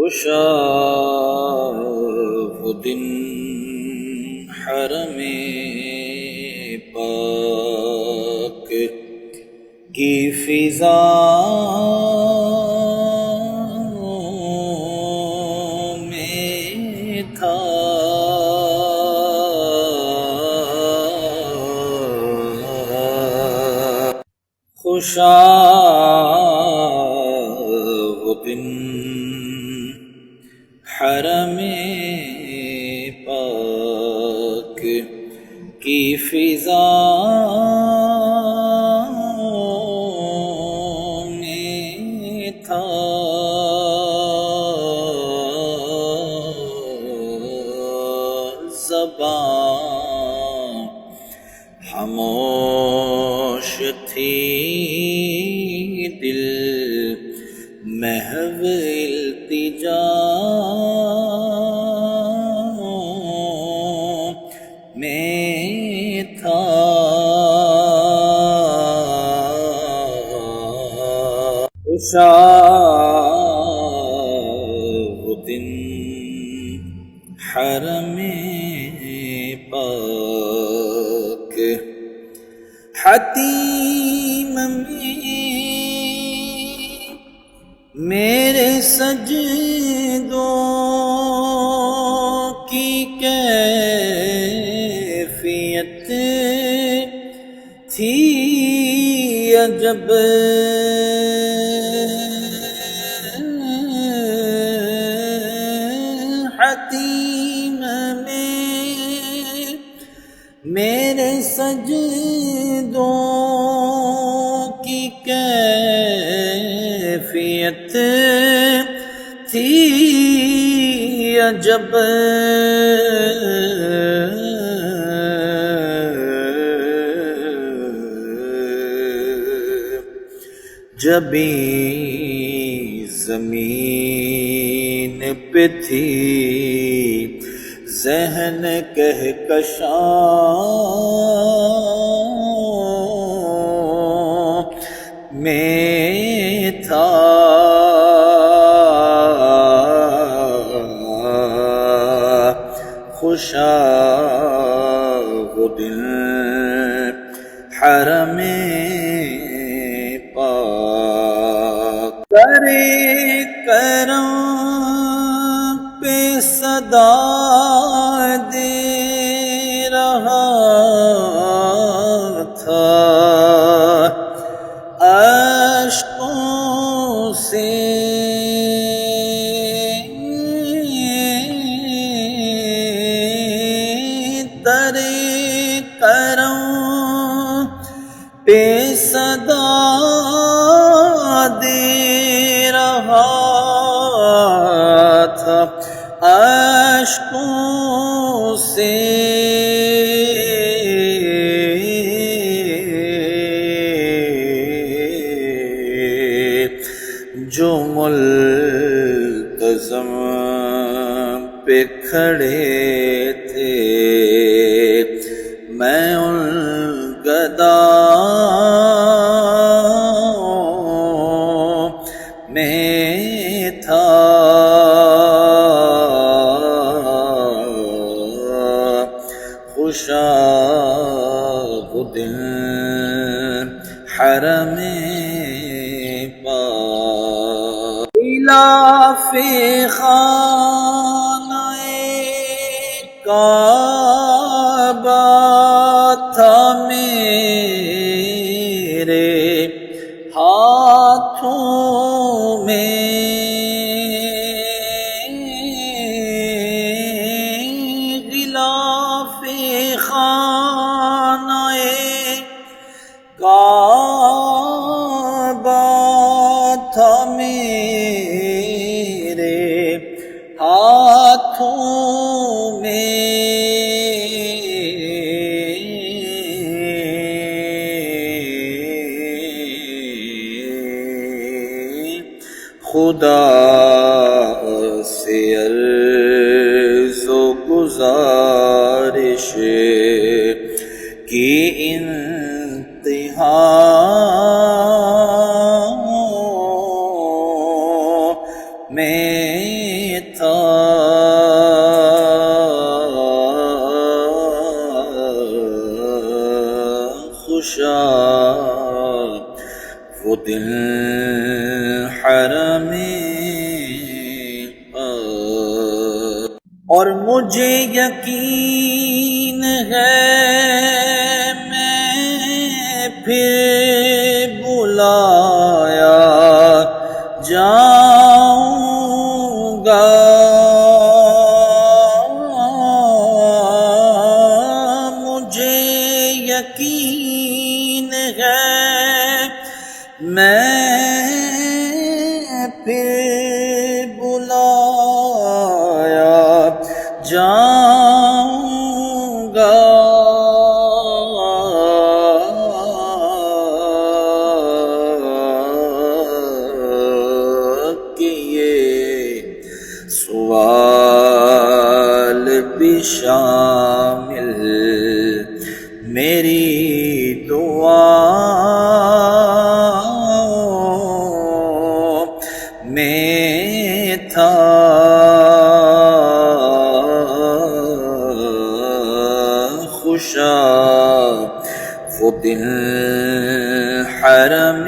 خوشا وہ دن حرم پاک کی فضا میں تھا، خوشا وہ دن حرم پاک کی فضا میں تھا، زبان خاموش تھی، دل محو التجا میں تھا، خوشا وہ دن حرم پاک، حتیم میرے سجدوں کی کیفیت تھی عجب، حتیم میرے سجدوں کی کیفیت تھی عجب، جبھی زمین پہ تھی ذہن کہکشاں میں تھا، خوشا وہ دن حرم پاک، کرے کرم پہ صدا دے رہا تھا، اشکوں سے ترے کرم پہ صدا دے رہا تھا، اشکوں سے جو ملتزم پہ کھڑے تھے، میں ان گداؤں میں تھا، خوشا وہ دن حرم پاک، غلاف خانہ کعبہ تھا میرے ہاتھوں میں، غلاف خانہ کعبہ تھا میرے ہاتھوں میں، خدا سے عرض و گزارش کی انتہا میں تھا خوشا وہ دل حرم اور مجھے یقین ہے میں پھر بلایا جاؤں گا مجھے یقین ہے میں پھر بلایا جاؤں گا کہ یہ سوال بھی شامل میری دعا میں تھا خوشا وہ دل حرم